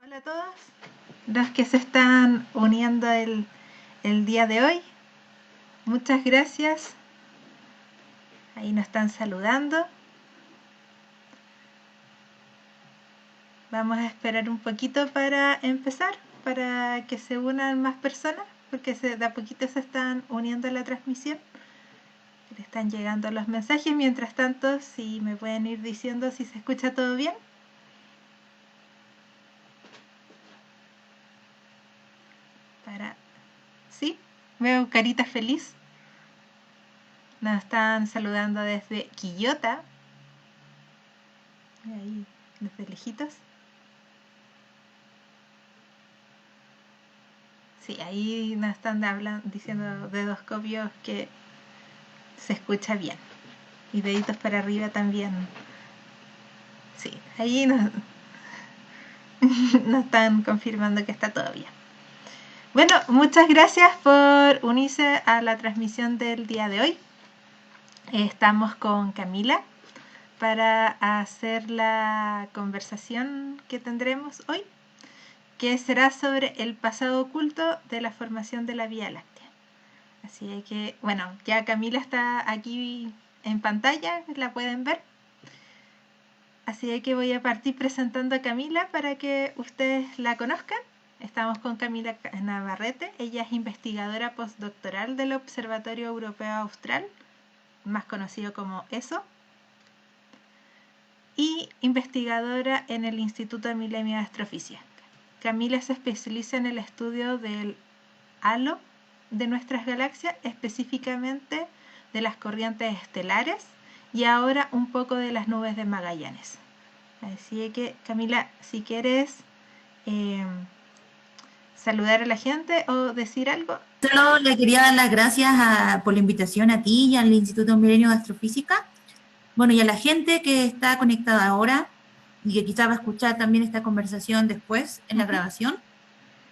Hola a todos los que se están uniendo el día de hoy. Muchas gracias. Ahí nos están saludando. Vamos a esperar un poquito para empezar, para que se unan más personas, porque de a poquito se están uniendo a la transmisión. Le están llegando los mensajes. Mientras tanto, si me pueden ir diciendo si se escucha todo bien. Sí, veo carita feliz. Nos están saludando desde Quillota. Ahí, desde lejitos. Sí, ahí nos están diciendo dedoscopios que se escucha bien. Y deditos para arriba también. Sí, ahí nos están confirmando que está todo bien. Bueno, muchas gracias por unirse a la transmisión del día de hoy. Estamos con Camila para hacer la conversación que tendremos hoy, que será sobre el pasado oculto de la formación de la Vía Láctea. Así que, bueno, ya Camila está aquí en pantalla, la pueden ver. Así que voy a partir presentando a Camila para que ustedes la conozcan. Estamos con Camila Navarrete. Ella es investigadora postdoctoral del Observatorio Europeo Austral, más conocido como ESO, y investigadora en el Instituto Milenio de Astrofísica. Camila se especializa en el estudio del halo de nuestras galaxias, específicamente de las corrientes estelares y ahora un poco de las nubes de Magallanes. Así que, Camila, si quieres saludar a la gente o decir algo. Solo le quería dar las gracias por la invitación a ti y al Instituto Milenio de Astrofísica. Bueno, y a la gente que está conectada ahora y que quizá va a escuchar también esta conversación después en la grabación,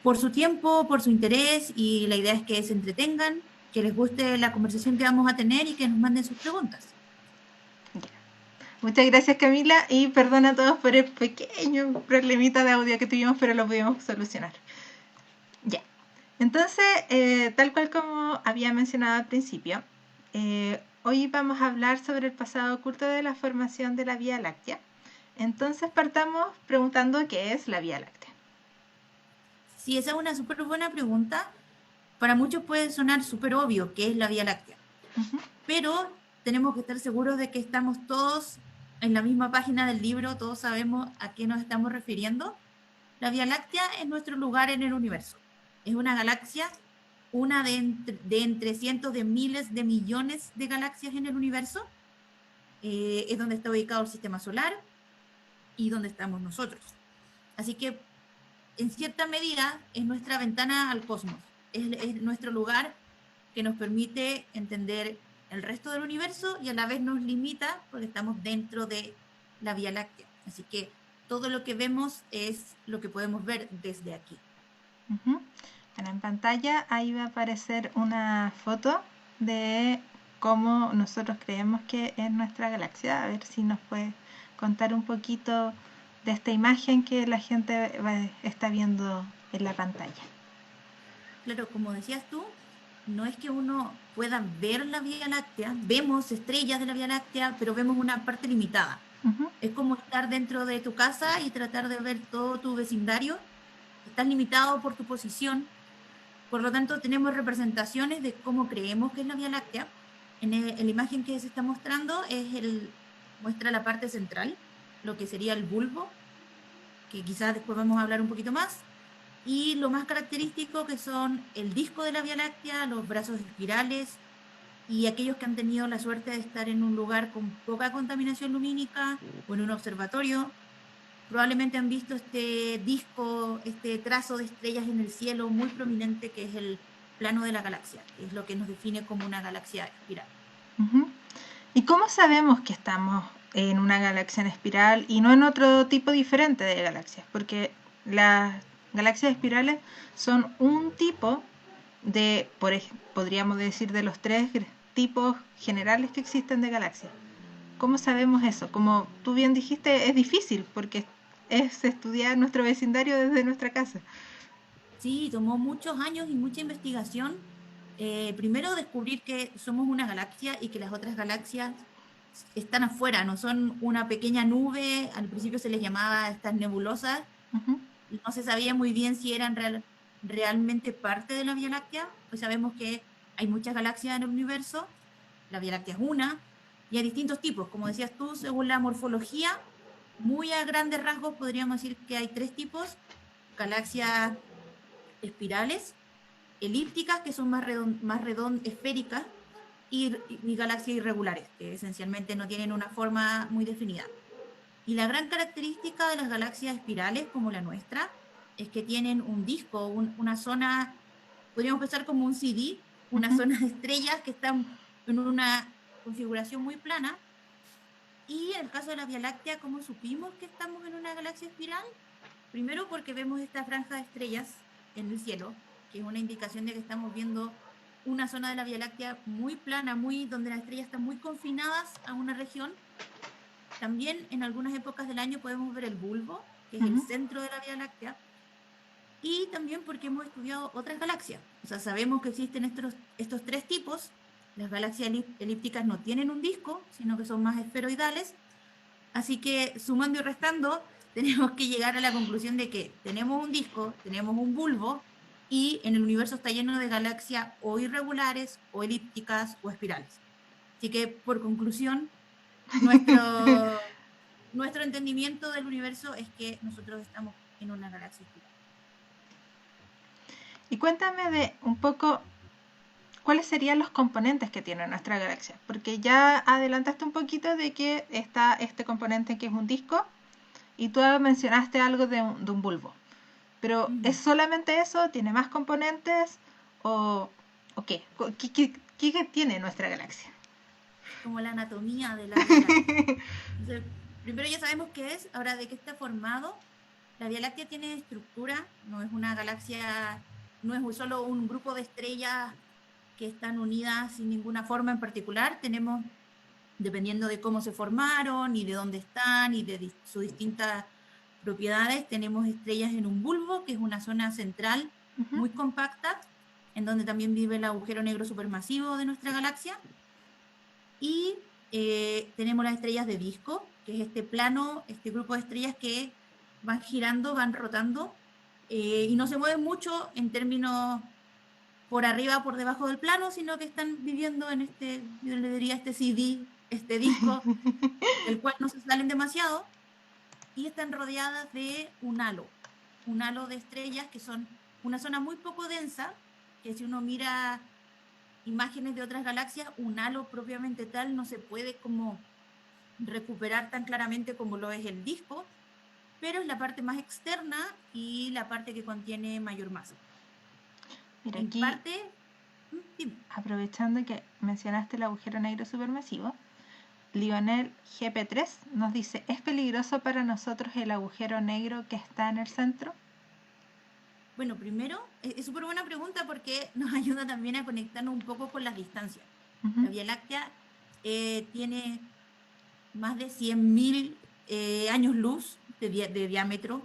por su tiempo, por su interés, y la idea es que se entretengan, que les guste la conversación que vamos a tener y que nos manden sus preguntas. Muchas gracias, Camila, y perdona a todos por el pequeño problemita de audio que tuvimos, pero lo pudimos solucionar. Ya. Entonces, tal cual como había mencionado al principio, hoy vamos a hablar sobre el pasado oculto de la formación de la Vía Láctea. Entonces partamos preguntando qué es la Vía Láctea. Sí, esa es una súper buena pregunta. Para muchos puede sonar súper obvio qué es la Vía Láctea, pero tenemos que estar seguros de que estamos todos en la misma página del libro, todos sabemos a qué nos estamos refiriendo. La Vía Láctea es nuestro lugar en el universo. Es una galaxia, una de entre cientos de miles de millones de galaxias en el universo. Es donde está ubicado el sistema solar y donde estamos nosotros. Así que, en cierta medida, es nuestra ventana al cosmos. Es nuestro lugar que nos permite entender el resto del universo y a la vez nos limita porque estamos dentro de la Vía Láctea. Así que todo lo que vemos es lo que podemos ver desde aquí. Bueno, en pantalla ahí va a aparecer una foto de cómo nosotros creemos que es nuestra galaxia. A ver si nos puede contar un poquito de esta imagen que la gente está viendo en la pantalla. Claro, como decías tú, no es que uno pueda ver la Vía Láctea, vemos estrellas de la Vía Láctea, pero vemos una parte limitada. Es como estar dentro de tu casa y tratar de ver todo tu vecindario. Estás limitado por tu posición. Por lo tanto, tenemos representaciones de cómo creemos que es la Vía Láctea. En la imagen que se está mostrando muestra la parte central, lo que sería el bulbo, que quizás después vamos a hablar un poquito más. Y lo más característico que son el disco de la Vía Láctea, los brazos espirales, y aquellos que han tenido la suerte de estar en un lugar con poca contaminación lumínica o en un observatorio, probablemente han visto este disco, este trazo de estrellas en el cielo muy prominente que es el plano de la galaxia, que es lo que nos define como una galaxia espiral. ¿Y cómo sabemos que estamos en una galaxia en espiral y no en otro tipo diferente de galaxias? Porque las galaxias espirales son un tipo de, podríamos decir, de los tres tipos generales que existen de galaxias. ¿Cómo sabemos eso? Como tú bien dijiste, es difícil porque es estudiar nuestro vecindario desde nuestra casa. Sí, tomó muchos años y mucha investigación. Primero descubrir que somos una galaxia y que las otras galaxias están afuera, no son una pequeña nube. Al principio se les llamaba estas nebulosas. Ujú. No se sabía muy bien si eran realmente parte de la Vía Láctea. Pues sabemos que hay muchas galaxias en el universo, la Vía Láctea es una, y hay distintos tipos. Como decías tú, según la morfología, muy a grandes rasgos podríamos decir que hay tres tipos: galaxias espirales, elípticas, que son más esféricas, y galaxias irregulares, que esencialmente no tienen una forma muy definida. Y la gran característica de las galaxias espirales, como la nuestra, es que tienen un disco, una zona, podríamos pensar como un CD, una Ujú. zona de estrellas que están en una configuración muy plana. Y en el caso de la Vía Láctea, ¿cómo supimos que estamos en una galaxia espiral? Primero porque vemos esta franja de estrellas en el cielo, que es una indicación de que estamos viendo una zona de la Vía Láctea muy plana, donde las estrellas están muy confinadas a una región. También en algunas épocas del año podemos ver el bulbo, que es el Ujú. centro de la Vía Láctea, y también porque hemos estudiado otras galaxias. O sea, sabemos que existen estos tres tipos. Las galaxias elípticas no tienen un disco, sino que son más esferoidales. Así que sumando y restando, tenemos que llegar a la conclusión de que tenemos un disco, tenemos un bulbo, y en el universo está lleno de galaxias o irregulares, o elípticas, o espirales. Así que, por conclusión, nuestro entendimiento del universo es que nosotros estamos en una galaxia espiral. Y cuéntame de un poco cuáles serían los componentes que tiene nuestra galaxia, porque ya adelantaste un poquito de que está este componente que es un disco y tú mencionaste algo de un bulbo, pero ¿es Ujú. solamente eso? ¿Tiene más componentes? ¿O qué? ¿Qué tiene nuestra galaxia? Como la anatomía de la Vía Láctea. Entonces, primero ya sabemos qué es. Ahora, ¿de qué está formado? La Vía Láctea tiene estructura, no es una galaxia, no es solo un grupo de estrellas que están unidas sin ninguna forma en particular. Tenemos, dependiendo de cómo se formaron y de dónde están y de sus distintas propiedades, tenemos estrellas en un bulbo, que es una zona central Ujú. muy compacta, en donde también vive el agujero negro supermasivo de nuestra galaxia. Y tenemos las estrellas de disco, que es este plano, este grupo de estrellas que van girando, van rotando, y no se mueven mucho en términos por arriba o por debajo del plano, sino que están viviendo en este, yo le diría este CD, este disco, del cual no se salen demasiado, y están rodeadas de un halo de estrellas que son una zona muy poco densa, que si uno mira imágenes de otras galaxias, un halo propiamente tal no se puede como recuperar tan claramente como lo es el disco, pero es la parte más externa y la parte que contiene mayor masa. Mira, En aquí, parte, dime. aprovechando que mencionaste el agujero negro supermasivo, Lionel GP3 nos dice, ¿es peligroso para nosotros el agujero negro que está en el centro? Bueno, primero, es súper buena pregunta porque nos ayuda también a conectarnos un poco con las distancias. Ujú. La Vía Láctea tiene más de 100.000 años luz de diámetro.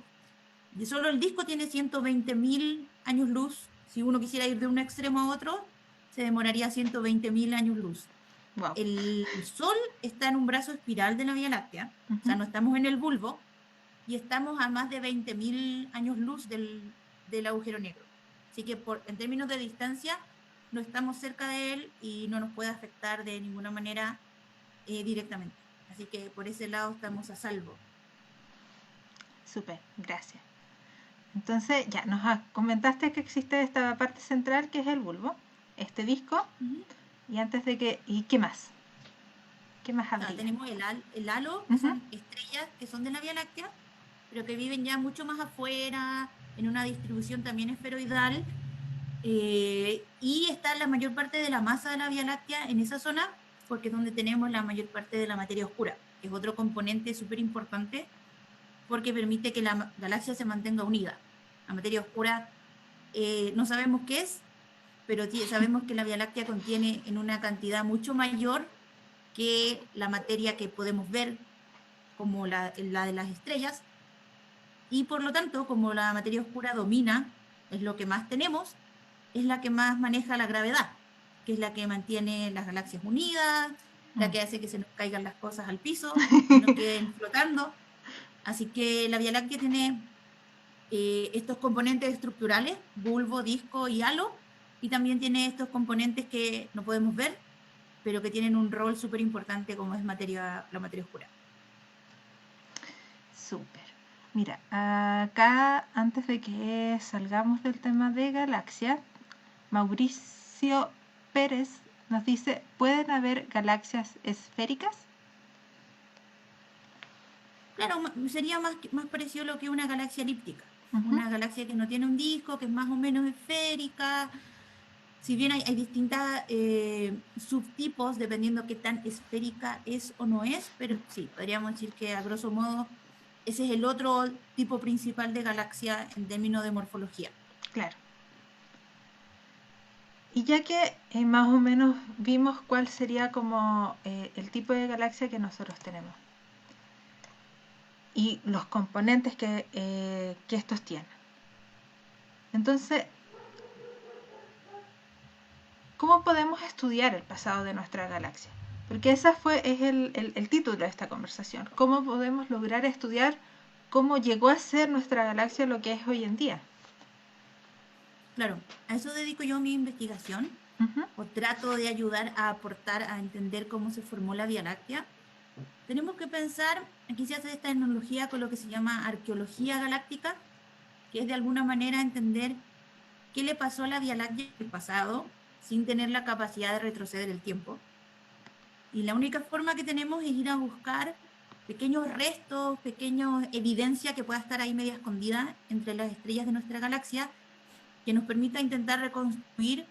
Y solo el disco tiene 120.000 años luz. Si uno quisiera ir de un extremo a otro, se demoraría 120.000 años luz. Wow. El Sol está en un brazo espiral de la Vía Láctea, o sea, Ujú. no estamos en el bulbo, y estamos a más de 20.000 años luz del agujero negro. Así que en términos de distancia, no estamos cerca de él y no nos puede afectar de ninguna manera directamente. Así que por ese lado estamos a salvo. Súper, gracias. Entonces, ya nos comentaste que existe esta parte central que es el bulbo, este disco, Ujú. y antes de que, ¿y qué más? ¿Qué más O sea, habría? tenemos el halo, que Ujú. son estrellas que son de la Vía Láctea, pero que viven ya mucho más afuera, en una distribución también esferoidal, y está la mayor parte de la masa de la Vía Láctea en esa zona, porque es donde tenemos la mayor parte de la materia oscura, que es otro componente súper importante, porque permite que la galaxia se mantenga unida. La materia oscura no sabemos qué es, pero sabemos que la Vía Láctea contiene en una cantidad mucho mayor que la materia que podemos ver, como la de las estrellas, Y por lo tanto, como la materia oscura domina, es lo que más tenemos, es la que más maneja la gravedad, que es la que mantiene las galaxias unidas, la que hace que se nos caigan las cosas al piso y no queden flotando. Así que la Vía Láctea tiene estos componentes estructurales, bulbo, disco y halo, y también tiene estos componentes que no podemos ver, pero que tienen un rol súper importante como es la materia oscura. Súper. Mira, acá antes de que salgamos del tema de galaxia, Mauricio Pérez nos dice, ¿pueden haber galaxias esféricas? Claro, sería más parecido a lo que una galaxia elíptica. Uh-huh. Una galaxia que no tiene un disco, que es más o menos esférica. Si bien hay distintas subtipos, dependiendo qué tan esférica es o no es, pero sí, podríamos decir que a grosso modo ese es el otro tipo principal de galaxia en términos de morfología. Claro. Y ya que más o menos vimos cuál sería como el tipo de galaxia que nosotros tenemos y los componentes que estos tienen. Entonces, ¿cómo podemos estudiar el pasado de nuestra galaxia? Porque es el título de esta conversación. ¿Cómo podemos lograr estudiar cómo llegó a ser nuestra galaxia lo que es hoy en día? Claro, a eso dedico yo mi investigación, Uh-huh. o trato de ayudar a aportar a entender cómo se formó la Vía Láctea. Tenemos que pensar, aquí se hace esta analogía con lo que se llama arqueología galáctica, que es de alguna manera entender qué le pasó a la Vía Láctea en el pasado sin tener la capacidad de retroceder el tiempo. Y la única forma que tenemos es ir a buscar pequeños restos, pequeñas evidencia que pueda estar ahí media escondida entre las estrellas de nuestra galaxia, que nos permita intentar reconstruir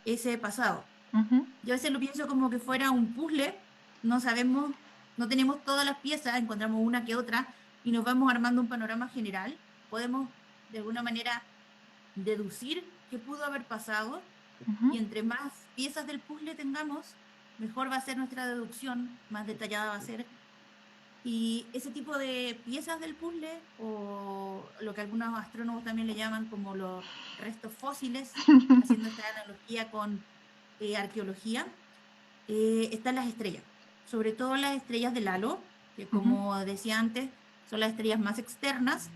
ese pasado. Uh-huh. Yo a veces lo pienso como que fuera un puzzle, no sabemos, no tenemos todas las piezas, encontramos una que otra y nos vamos armando un panorama general. Podemos de alguna manera deducir qué pudo haber pasado, Uh-huh. y entre más piezas del puzzle tengamos, mejor va a ser nuestra deducción, más detallada va a ser. Y ese tipo de piezas del puzzle, o lo que algunos astrónomos también le llaman como los restos fósiles, haciendo esta analogía con arqueología, están las estrellas, sobre todo las estrellas del halo, que Uh-huh. como decía antes, son las estrellas más externas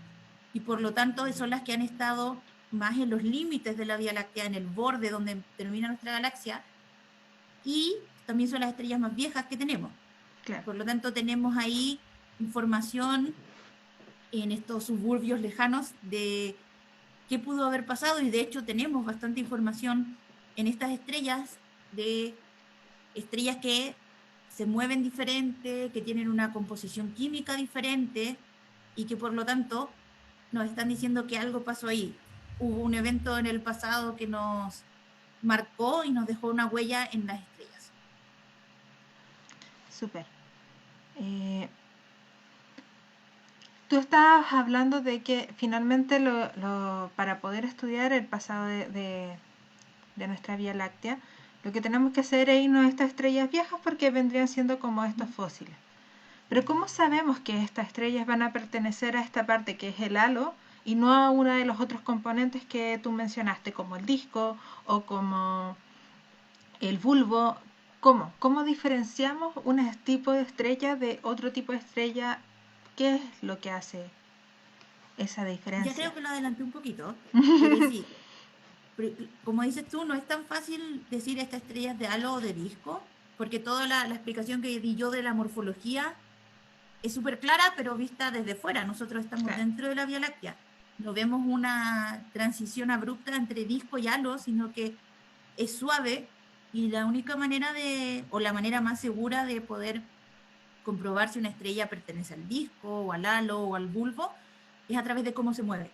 y por lo tanto son las que han estado más en los límites de la Vía Láctea, en el borde donde termina nuestra galaxia, y también son las estrellas más viejas que tenemos. Claro. Por lo tanto, tenemos ahí información en estos suburbios lejanos de qué pudo haber pasado, y de hecho tenemos bastante información en estas estrellas de estrellas que se mueven diferente, que tienen una composición química diferente y que por lo tanto nos están diciendo que algo pasó ahí. Hubo un evento en el pasado que nos marcó y nos dejó una huella en las estrellas. Súper. Tú estabas hablando de que finalmente para poder estudiar el pasado de nuestra Vía Láctea, lo que tenemos que hacer es irnos a estas estrellas viejas porque vendrían siendo como estos fósiles. Pero ¿cómo sabemos que estas estrellas van a pertenecer a esta parte que es el halo y no a uno de los otros componentes que tú mencionaste, como el disco o como el bulbo? ¿Cómo? ¿Cómo diferenciamos un tipo de estrella de otro tipo de estrella? ¿Qué es lo que hace esa Ya diferencia? creo que lo adelanté un poquito, pero sí, como dices tú, no es tan fácil decir estas estrellas de halo o de disco, porque toda la explicación que di yo de la morfología es súper clara, pero vista desde fuera. Nosotros estamos Claro. dentro de la Vía Láctea. No vemos una transición abrupta entre disco y halo, sino que es suave, y la única manera o la manera más segura de poder comprobar si una estrella pertenece al disco o al halo o al bulbo es a través de cómo se mueve.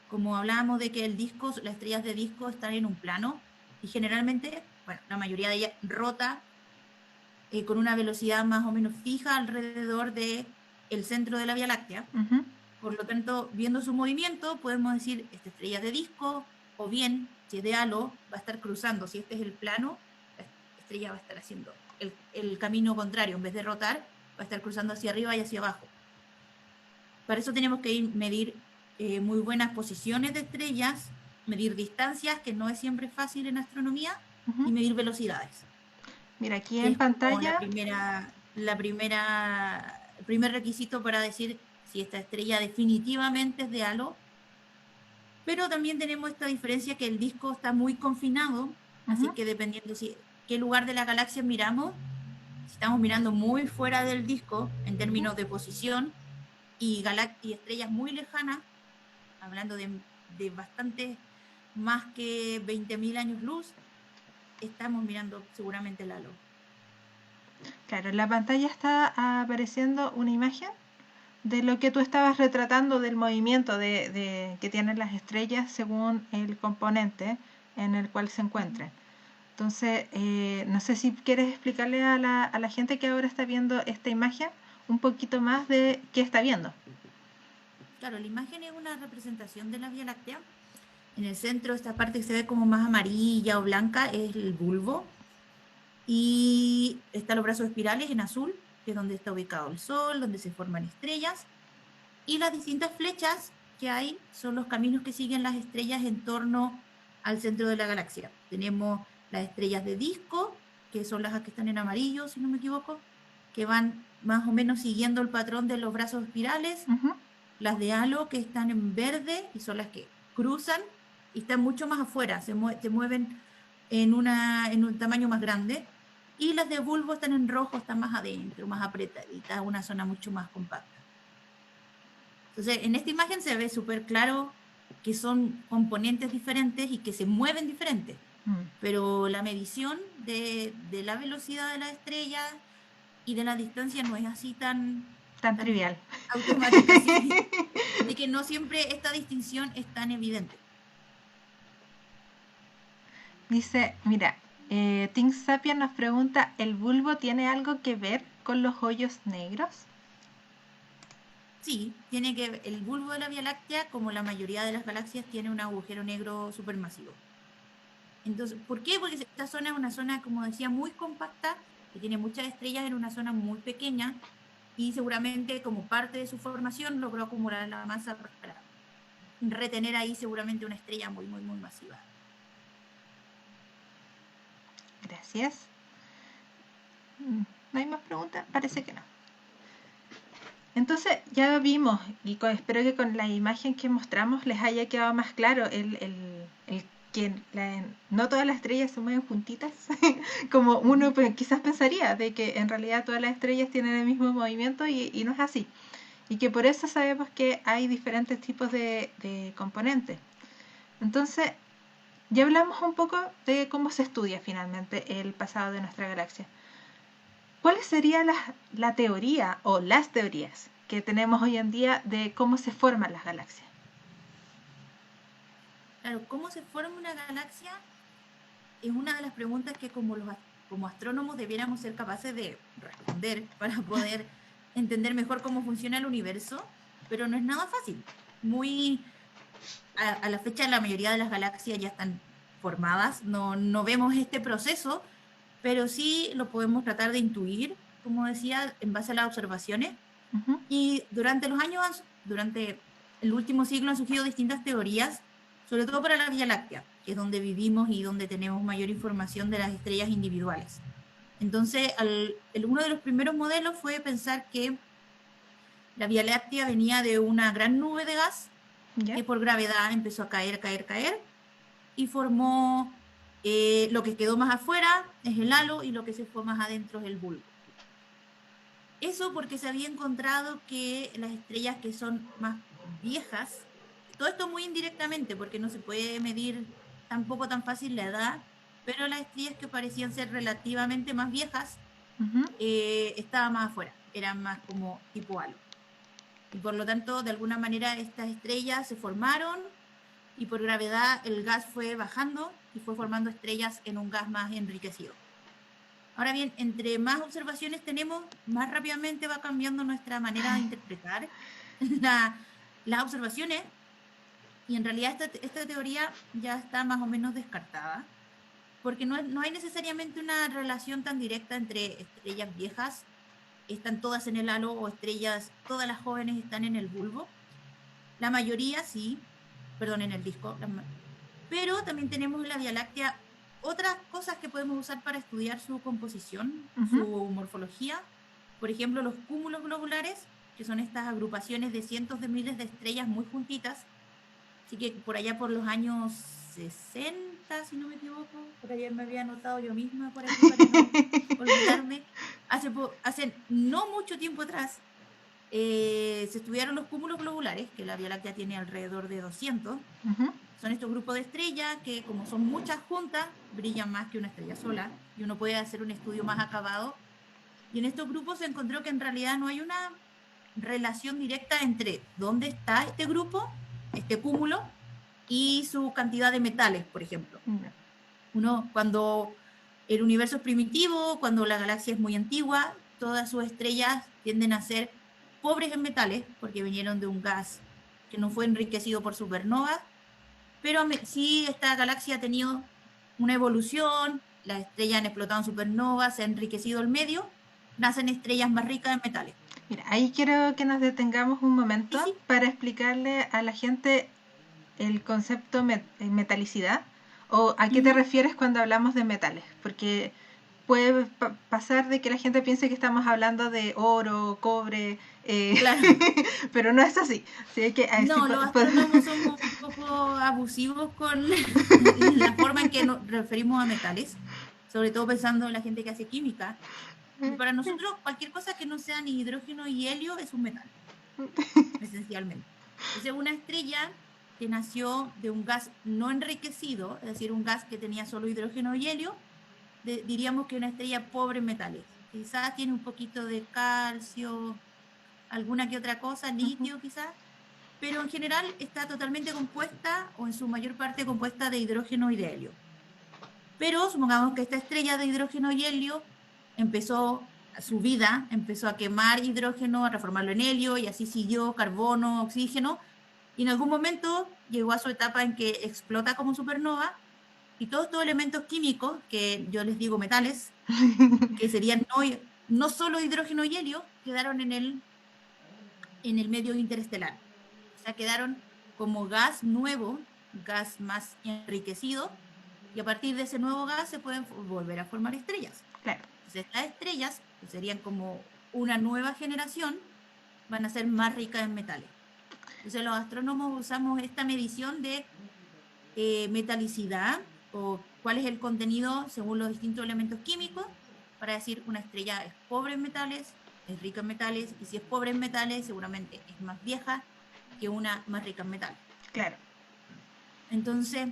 Como hablábamos de que el disco, las estrellas de disco están en un plano y generalmente, bueno, la mayoría de ellas rota con una velocidad más o menos fija alrededor de el centro de la Vía Láctea. Uh-huh. Por lo tanto, viendo su movimiento, podemos decir, esta estrella de disco, o bien, si es de halo, va a estar cruzando. Si este es el plano, la estrella va a estar haciendo el camino contrario. En vez de rotar, va a estar cruzando hacia arriba y hacia abajo. Para eso tenemos que medir muy buenas posiciones de estrellas, medir distancias, que no es siempre fácil en astronomía, y medir velocidades. Mira, aquí Que en es como pantalla. el primer requisito para decir si esta estrella definitivamente es de halo. Pero también tenemos esta diferencia que el disco está muy confinado, así que dependiendo qué lugar de la galaxia miramos, si estamos mirando muy fuera del disco en términos de posición y estrellas muy lejanas, hablando de bastante más que 20.000 años luz, estamos mirando seguramente el halo. Claro, en la pantalla está apareciendo una imagen de lo que tú estabas retratando del movimiento que tienen las estrellas según el componente en el cual se encuentren. Entonces, no sé si quieres explicarle a la gente que ahora está viendo esta imagen un poquito más de qué está viendo. Claro, la imagen es una representación de la Vía Láctea. En el centro, esta parte que se ve como más amarilla o blanca es el bulbo. Y están los brazos espirales en azul, que es donde está ubicado el Sol, donde se forman estrellas. Y las distintas flechas que hay son los caminos que siguen las estrellas en torno al centro de la galaxia. Tenemos las estrellas de disco, que son las que están en amarillo, si no me equivoco, que van más o menos siguiendo el patrón de los brazos espirales. Las de halo, que están en verde y son las que cruzan y están mucho más afuera, se mueven en un tamaño más grande. Y las de bulbo están en rojo, están más adentro, más apretaditas, una zona mucho más compacta. Entonces, en esta imagen se ve súper claro que son componentes diferentes y que se mueven diferentes. Pero la medición de la velocidad de la estrella y de la distancia no es así tan trivial. Automática, sí. Así que no siempre esta distinción es tan evidente. Dice, mira, Think Sapien nos pregunta, ¿el bulbo tiene algo que ver con los hoyos negros? Sí, el bulbo de la Vía Láctea, como la mayoría de las galaxias, tiene un agujero negro supermasivo. Entonces, ¿por qué? Porque esta zona es una zona, como decía, muy compacta, que tiene muchas estrellas en una zona muy pequeña, y seguramente como parte de su formación logró acumular la masa para retener ahí seguramente una estrella muy, muy, muy masiva. Gracias. ¿No hay más preguntas? Parece que no. Entonces ya vimos, y espero que con la imagen que mostramos les haya quedado más claro el que no todas las estrellas se mueven juntitas, como uno quizás pensaría, de que en realidad todas las estrellas tienen el mismo movimiento y no es así. Y que por eso sabemos que hay diferentes tipos de componentes. Entonces, ya hablamos un poco de cómo se estudia finalmente el pasado de nuestra galaxia. ¿Cuál sería la teoría o las teorías que tenemos hoy en día de cómo se forman las galaxias? Claro, ¿cómo se forma una galaxia? Es una de las preguntas que como astrónomos debiéramos ser capaces de responder para poder entender mejor cómo funciona el universo, pero no es nada fácil. A la fecha la mayoría de las galaxias ya están formadas, no vemos este proceso, pero sí lo podemos tratar de intuir, como decía, en base a las observaciones. Y durante el último siglo han surgido distintas teorías, sobre todo para la Vía Láctea, que es donde vivimos y donde tenemos mayor información de las estrellas individuales. Entonces, uno de los primeros modelos fue pensar que la Vía Láctea venía de una gran nube de gas que por gravedad empezó a caer, y formó lo que quedó más afuera es el halo y lo que se fue más adentro es el bulbo. Eso porque se había encontrado que las estrellas que son más viejas, todo esto muy indirectamente porque no se puede medir tampoco tan fácil la edad, pero las estrellas que parecían ser relativamente más viejas estaban más afuera, eran más como tipo halo. Y por lo tanto, de alguna manera, estas estrellas se formaron y por gravedad el gas fue bajando y fue formando estrellas en un gas más enriquecido. Ahora bien, entre más observaciones tenemos, más rápidamente va cambiando nuestra manera de interpretar las observaciones, y en realidad esta teoría ya está más o menos descartada, porque no hay necesariamente una relación tan directa entre estrellas viejas, están todas en el halo, o estrellas, todas las jóvenes están en el bulbo. La mayoría sí, perdón, en el disco. Pero también tenemos en la Vía Láctea otras cosas que podemos usar para estudiar su composición, su morfología. Por ejemplo, los cúmulos globulares, que son estas agrupaciones de cientos de miles de estrellas muy juntitas. Así que por allá por los años 60, si no me equivoco, por allá me había anotado yo misma por aquí para no olvidarme. Hace no mucho tiempo atrás se estudiaron los cúmulos globulares, que la Vía Láctea tiene alrededor de 200. Son estos grupos de estrellas que, como son muchas juntas, brillan más que una estrella sola y uno puede hacer un estudio más acabado. Y en estos grupos se encontró que en realidad no hay una relación directa entre dónde está este grupo, este cúmulo, y su cantidad de metales, por ejemplo. Cuando el universo es primitivo, cuando la galaxia es muy antigua, todas sus estrellas tienden a ser pobres en metales, porque vinieron de un gas que no fue enriquecido por supernovas, pero sí esta galaxia ha tenido una evolución, las estrellas han explotado en supernovas, se ha enriquecido el medio, nacen estrellas más ricas en metales. Mira, ahí quiero que nos detengamos un momento para explicarle a la gente el concepto metalicidad, o a qué te refieres cuando hablamos de metales, porque puede pasar de que la gente piense que estamos hablando de oro, cobre, claro. pero no es así. Sí, no, los astrónomos somos un poco abusivos con la forma en que nos referimos a metales, sobre todo pensando en la gente que hace química. Para nosotros, cualquier cosa que no sea ni hidrógeno y helio es un metal, esencialmente. Entonces, una estrella que nació de un gas no enriquecido, es decir, un gas que tenía solo hidrógeno y helio, diríamos que una estrella pobre en metales. Quizás tiene un poquito de calcio, alguna que otra cosa, litio quizás, pero en general está totalmente compuesta, o en su mayor parte compuesta, de hidrógeno y de helio. Pero supongamos que esta estrella de hidrógeno y helio empezó su vida, empezó a quemar hidrógeno, a transformarlo en helio, y así siguió carbono, oxígeno, y en algún momento llegó a su etapa en que explota como supernova, y todos estos elementos químicos, que yo les digo metales, que serían no solo hidrógeno y helio, quedaron en el medio interestelar. O sea, quedaron como gas nuevo, gas más enriquecido, y a partir de ese nuevo gas se pueden volver a formar estrellas. Claro. Entonces, estas estrellas, que serían como una nueva generación, van a ser más ricas en metales. Entonces, los astrónomos usamos esta medición de metalicidad, o cuál es el contenido según los distintos elementos químicos, para decir una estrella es pobre en metales, es rica en metales, y si es pobre en metales, seguramente es más vieja que una más rica en metales. Claro. Entonces,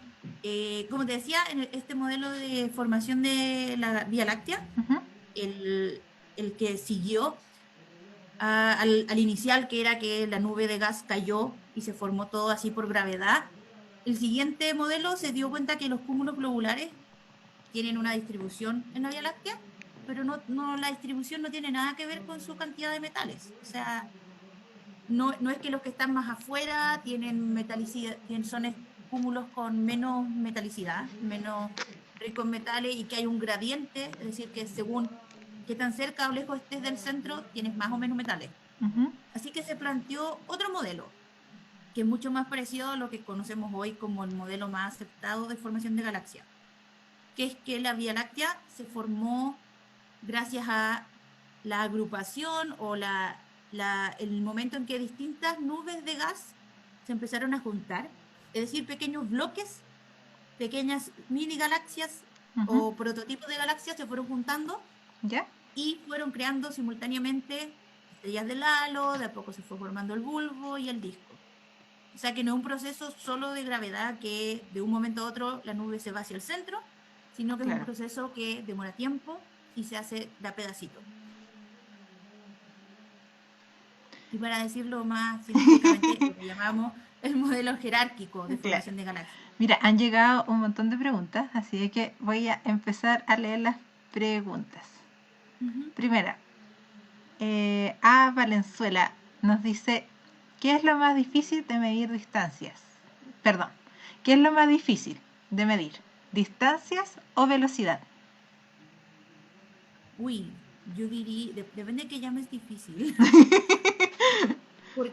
como te decía, en este modelo de formación de la Vía Láctea, el que siguió al inicial, que era que la nube de gas cayó y se formó todo así por gravedad, el siguiente modelo se dio cuenta que los cúmulos globulares tienen una distribución en la Vía Láctea, pero la distribución no tiene nada que ver con su cantidad de metales. O sea, no es que los que están más afuera tienen metalicidad, son cúmulos con menos metalicidad, menos ricos en metales, y que hay un gradiente, es decir, que según qué tan cerca o lejos estés del centro, tienes más o menos metales. Así que se planteó otro modelo, que es mucho más parecido a lo que conocemos hoy como el modelo más aceptado de formación de galaxias, que es que la Vía Láctea se formó gracias a la agrupación o el momento en que distintas nubes de gas se empezaron a juntar, es decir, pequeños bloques, pequeñas mini galaxias o prototipos de galaxias se fueron juntando. ¿Ya? Y fueron creando simultáneamente estrellas del halo, de a poco se fue formando el bulbo y el disco. O sea que no es un proceso solo de gravedad, que de un momento a otro la nube se va hacia el centro, sino que es un proceso que demora tiempo y se hace de a pedacito. Y para decirlo más científicamente, lo que llamamos el modelo jerárquico de formación de galaxias. Mira, han llegado un montón de preguntas, así que voy a empezar a leer las preguntas. Primera, A. Valenzuela nos dice: ¿qué es lo más difícil de medir distancias? Perdón, ¿qué es lo más difícil de medir? ¿Distancias o velocidad? Uy, yo diría, depende de que llames difícil.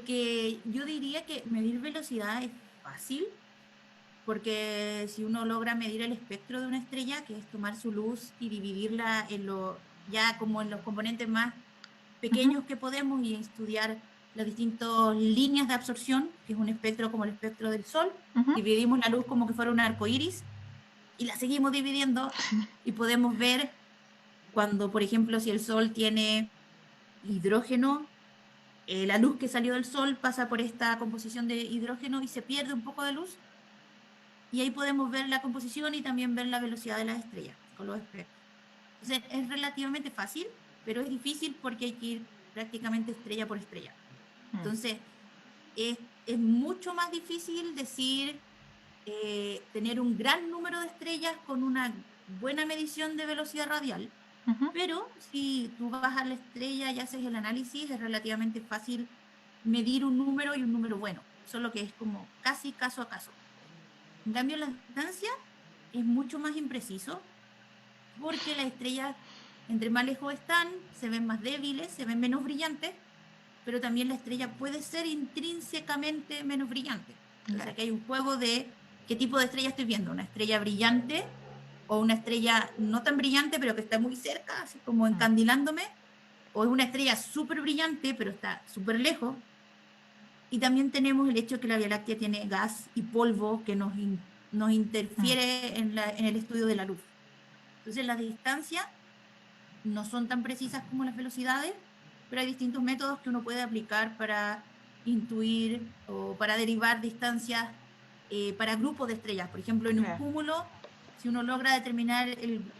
Porque yo diría que medir velocidad es fácil, porque si uno logra medir el espectro de una estrella, que es tomar su luz y dividirla ya como en los componentes más pequeños que podemos y estudiar las distintas líneas de absorción, que es un espectro como el espectro del Sol, dividimos la luz como que fuera un arco iris y la seguimos dividiendo y podemos ver cuando, por ejemplo, si el Sol tiene hidrógeno, la luz que salió del Sol pasa por esta composición de hidrógeno y se pierde un poco de luz. Y ahí podemos ver la composición y también ver la velocidad de las estrellas con los espectros. Entonces es relativamente fácil, pero es difícil porque hay que ir prácticamente estrella por estrella. Entonces es mucho más difícil decir, tener un gran número de estrellas con una buena medición de velocidad radial. Pero si tú vas a la estrella y haces el análisis, es relativamente fácil medir un número y un número bueno, solo que es como casi caso a caso. En cambio, la distancia es mucho más impreciso porque las estrellas, entre más lejos están, se ven más débiles, se ven menos brillantes, pero también la estrella puede ser intrínsecamente menos brillante. O sea que hay un juego de qué tipo de estrella estoy viendo, una estrella brillante o una estrella no tan brillante pero que está muy cerca, así como encandilándome, o es una estrella súper brillante pero está súper lejos. Y también tenemos el hecho que la Vía Láctea tiene gas y polvo que nos interfiere en el estudio de la luz. Entonces las distancias no son tan precisas como las velocidades, pero hay distintos métodos que uno puede aplicar para intuir o para derivar distancias para grupos de estrellas. Por ejemplo, en un cúmulo, si uno logra determinar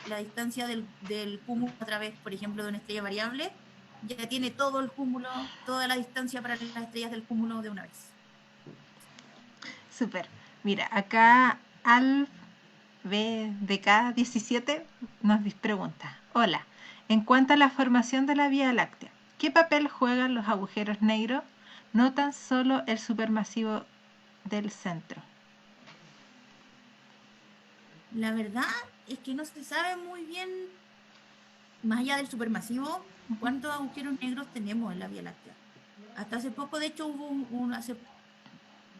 la distancia del cúmulo a través, por ejemplo, de una estrella variable, ya tiene todo el cúmulo, toda la distancia para las estrellas del cúmulo de una vez. Súper. Mira, acá Alf BDK17 nos pregunta: hola, en cuanto a la formación de la Vía Láctea, ¿qué papel juegan los agujeros negros? No tan solo el supermasivo del centro. La verdad es que no se sabe muy bien, más allá del supermasivo, cuántos agujeros negros tenemos en la Vía Láctea. Hasta hace poco, de hecho, hubo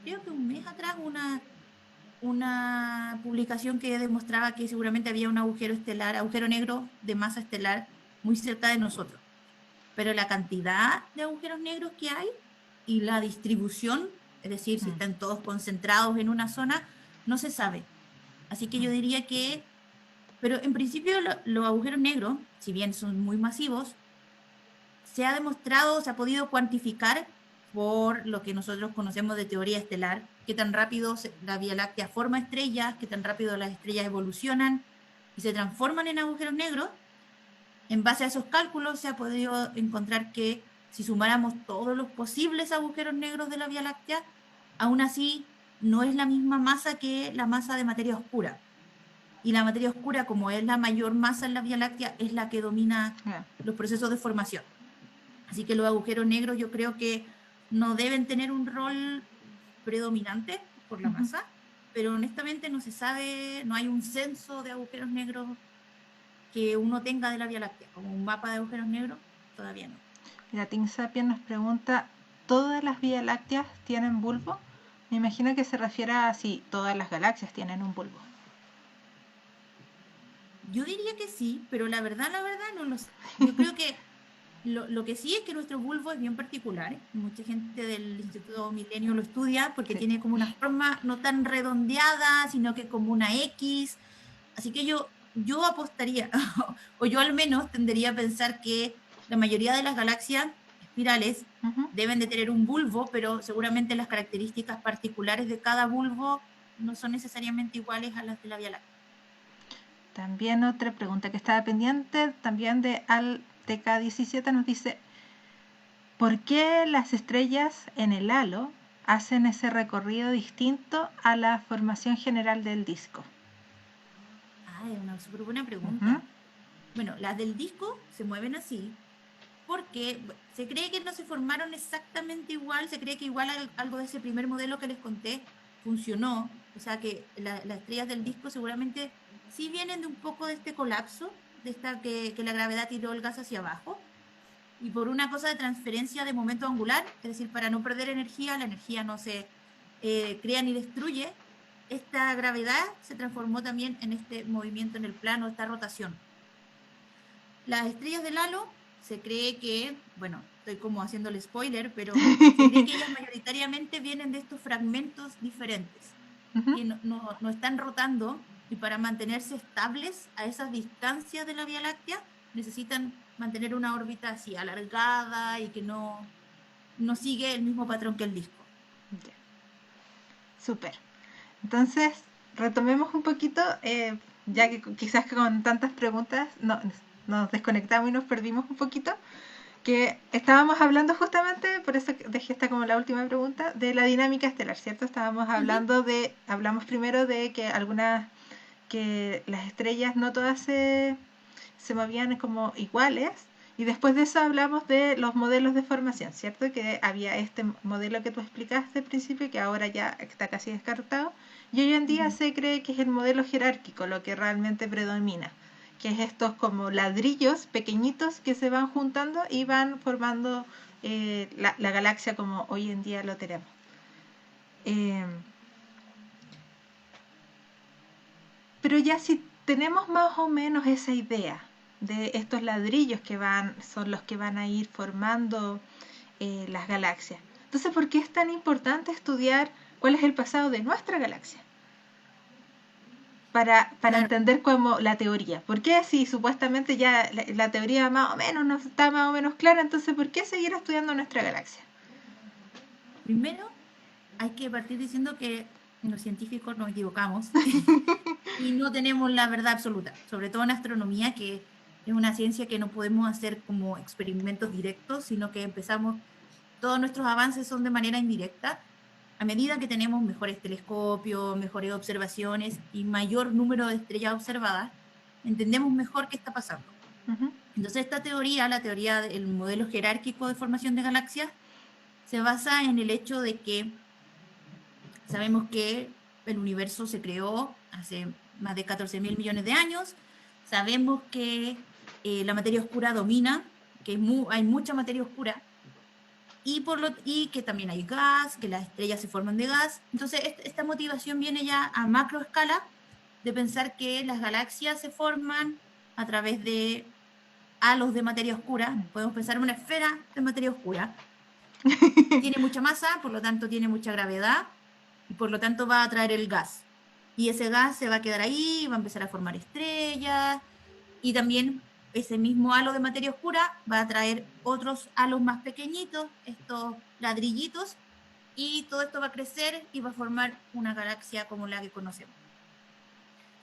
creo que un mes atrás, una publicación que demostraba que seguramente había un agujero negro de masa estelar muy cerca de nosotros. Pero la cantidad de agujeros negros que hay y la distribución, es decir, si están todos concentrados en una zona, no se sabe. Así que yo diría que, pero en principio los agujeros negros, si bien son muy masivos, se ha demostrado, se ha podido cuantificar por lo que nosotros conocemos de teoría estelar, qué tan rápido la Vía Láctea forma estrellas, qué tan rápido las estrellas evolucionan y se transforman en agujeros negros. En base a esos cálculos se ha podido encontrar que si sumáramos todos los posibles agujeros negros de la Vía Láctea, aún así no es la misma masa que la masa de materia oscura. Y la materia oscura, como es la mayor masa en la Vía Láctea, es la que domina los procesos de formación. Así que los agujeros negros yo creo que no deben tener un rol predominante por la masa, pero honestamente no se sabe, no hay un censo de agujeros negros que uno tenga de la Vía Láctea, como un mapa de agujeros negros, todavía no. La Tim Sapien nos pregunta: ¿todas las Vías Lácteas tienen bulbo? Me imagino que se refiere a si todas las galaxias tienen un bulbo. Yo diría que sí, pero la verdad no lo sé. Yo creo que lo que sí es que nuestro bulbo es bien particular. Mucha gente del Instituto Milenio lo estudia porque tiene como una forma no tan redondeada, sino que como una X. Así que yo apostaría, o yo al menos tendería a pensar que la mayoría de las galaxias espirales deben de tener un bulbo, pero seguramente las características particulares de cada bulbo no son necesariamente iguales a las de la Vía Láctea. También otra pregunta que estaba pendiente, también de AlTK17, nos dice: ¿por qué las estrellas en el halo hacen ese recorrido distinto a la formación general del disco? Es una súper buena pregunta. Bueno, las del disco se mueven así porque se cree que no se formaron exactamente igual, se cree que igual algo de ese primer modelo que les conté funcionó, o sea que las estrellas del disco seguramente sí vienen de un poco de este colapso, de esta que la gravedad tiró el gas hacia abajo, y por una cosa de transferencia de momento angular, es decir, para no perder energía, la energía no se crea ni destruye, esta gravedad se transformó también en este movimiento en el plano, esta rotación. Las estrellas del halo se cree que, bueno, estoy como haciéndole spoiler, pero se cree que ellas mayoritariamente vienen de estos fragmentos diferentes, que no están rotando, y para mantenerse estables a esas distancias de la Vía Láctea necesitan mantener una órbita así alargada y que no sigue el mismo patrón que el disco. Ya. Súper. Entonces, retomemos un poquito, ya que quizás con tantas preguntas nos desconectamos y nos perdimos un poquito, que estábamos hablando justamente, por eso dejé esta como la última pregunta, de la dinámica estelar, ¿cierto? Estábamos hablando hablamos primero de que que las estrellas no todas se movían como iguales, y después de eso hablamos de los modelos de formación, ¿cierto? Que había este modelo que tú explicaste al principio, que ahora ya está casi descartado, y hoy en día se cree que es el modelo jerárquico lo que realmente predomina, que es estos como ladrillos pequeñitos que se van juntando y van formando la galaxia como hoy en día lo tenemos. Pero ya si tenemos más o menos esa idea de estos ladrillos que son los que van a ir formando las galaxias, entonces ¿por qué es tan importante estudiar cuál es el pasado de nuestra galaxia? Para claro, entender cómo la teoría. ¿Por qué si supuestamente ya la teoría más o menos no está más o menos clara, entonces ¿por qué seguir estudiando nuestra galaxia? Primero, hay que partir diciendo que los científicos nos equivocamos y no tenemos la verdad absoluta, sobre todo en astronomía, que es una ciencia que no podemos hacer como experimentos directos, sino que todos nuestros avances son de manera indirecta. A medida que tenemos mejores telescopios, mejores observaciones y mayor número de estrellas observadas, entendemos mejor qué está pasando. Entonces esta teoría, la teoría del modelo jerárquico de formación de galaxias, se basa en el hecho de que sabemos que el universo se creó hace más de 14.000 millones de años, sabemos que la materia oscura domina, que hay mucha materia oscura, y que también hay gas, que las estrellas se forman de gas. Entonces esta motivación viene ya a macro escala, de pensar que las galaxias se forman a través de halos de materia oscura. Podemos pensar en una esfera de materia oscura. Tiene mucha masa, por lo tanto tiene mucha gravedad, y por lo tanto va a atraer el gas. Y ese gas se va a quedar ahí, va a empezar a formar estrellas, y también ese mismo halo de materia oscura va a atraer otros halos más pequeñitos, estos ladrillitos, y todo esto va a crecer y va a formar una galaxia como la que conocemos.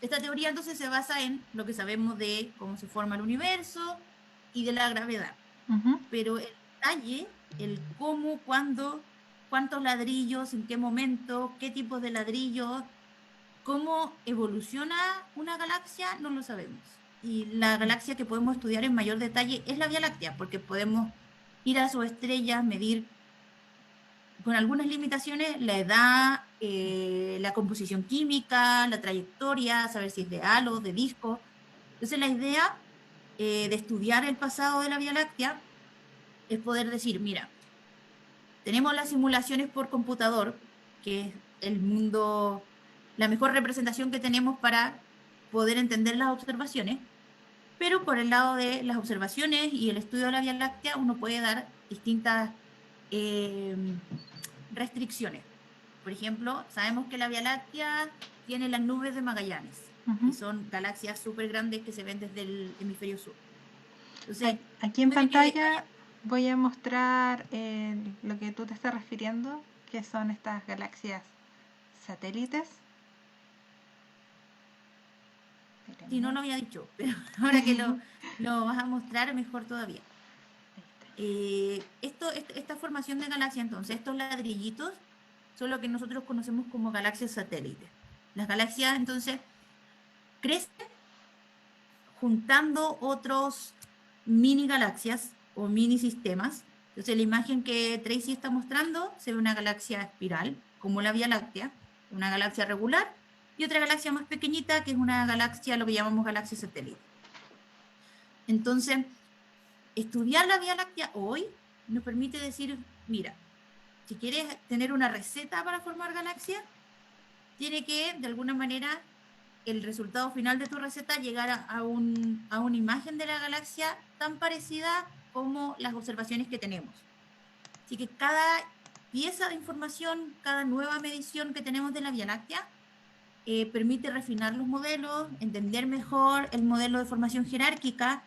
Esta teoría entonces se basa en lo que sabemos de cómo se forma el universo y de la gravedad. Pero el detalle, el cómo, cuándo, cuántos ladrillos, en qué momento, qué tipos de ladrillos, cómo evoluciona una galaxia, no lo sabemos. Y la galaxia que podemos estudiar en mayor detalle es la Vía Láctea, porque podemos ir a sus estrellas, medir con algunas limitaciones la edad, la composición química, la trayectoria, saber si es de halo, de disco. Entonces la idea de estudiar el pasado de la Vía Láctea es poder decir, mira, tenemos las simulaciones por computador, que es la mejor representación que tenemos para poder entender las observaciones, pero por el lado de las observaciones y el estudio de la Vía Láctea uno puede dar distintas restricciones. Por ejemplo, sabemos que la Vía Láctea tiene las nubes de Magallanes, y son galaxias súper grandes que se ven desde el hemisferio sur. Entonces, aquí en pantalla voy a mostrar lo que tú te estás refiriendo, que son estas galaxias satélites. Sí, no lo había dicho, pero ahora que lo vas a mostrar, mejor todavía. Esta formación de galaxias, entonces, estos ladrillitos son lo que nosotros conocemos como galaxias satélites. Las galaxias, entonces, crecen juntando otros mini galaxias o mini sistemas. Entonces, la imagen que Tracy está mostrando se ve una galaxia espiral, como la Vía Láctea, una galaxia regular, y otra galaxia más pequeñita, que es una galaxia, lo que llamamos galaxia satélite. Entonces, estudiar la Vía Láctea hoy nos permite decir, mira, si quieres tener una receta para formar galaxias, tiene que, de alguna manera, el resultado final de tu receta llegar a una imagen de la galaxia tan parecida como las observaciones que tenemos. Así que cada pieza de información, cada nueva medición que tenemos de la Vía Láctea, permite refinar los modelos, entender mejor el modelo de formación jerárquica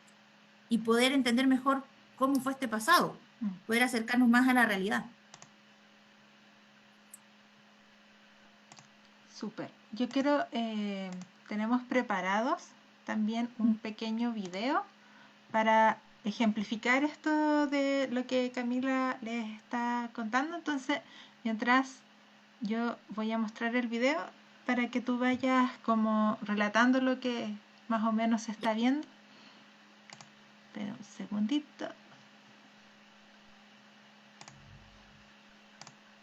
y poder entender mejor cómo fue este pasado, poder acercarnos más a la realidad. Súper. Yo quiero, tenemos preparados también un pequeño video para ejemplificar esto de lo que Camila les está contando. Entonces, mientras yo voy a mostrar el video para que tú vayas como relatando lo que más o menos se está viendo. Espera un segundito.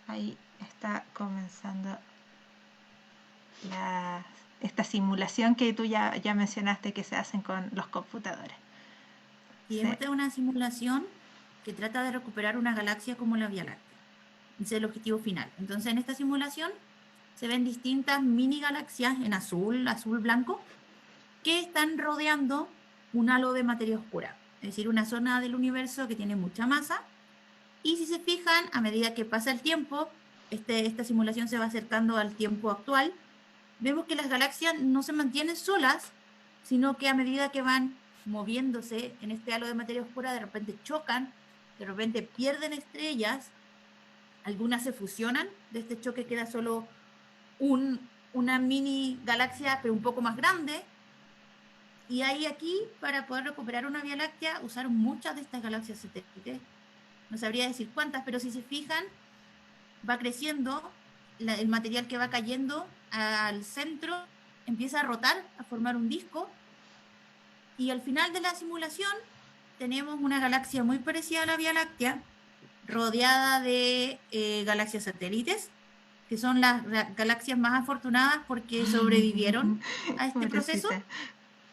Ahí está comenzando esta simulación que tú ya mencionaste que se hacen con los computadores. Y esta es una simulación que trata de recuperar una galaxia como la Vía Láctea. Ese es el objetivo final. Entonces, en esta simulación se ven distintas mini galaxias en azul, blanco, que están rodeando un halo de materia oscura. Es decir, una zona del universo que tiene mucha masa. Y si se fijan, a medida que pasa el tiempo, esta simulación se va acercando al tiempo actual, vemos que las galaxias no se mantienen solas, sino que a medida que van moviéndose en este halo de materia oscura, de repente chocan, de repente pierden estrellas, algunas se fusionan, de este choque queda solo una mini galaxia, pero un poco más grande, y ahí aquí, para poder recuperar una Vía Láctea, usaron muchas de estas galaxias satélites. No sabría decir cuántas, pero si se fijan, va creciendo, el material que va cayendo al centro empieza a rotar, a formar un disco, y al final de la simulación tenemos una galaxia muy parecida a la Vía Láctea, rodeada de galaxias satélites, que son las galaxias más afortunadas porque sobrevivieron a este proceso.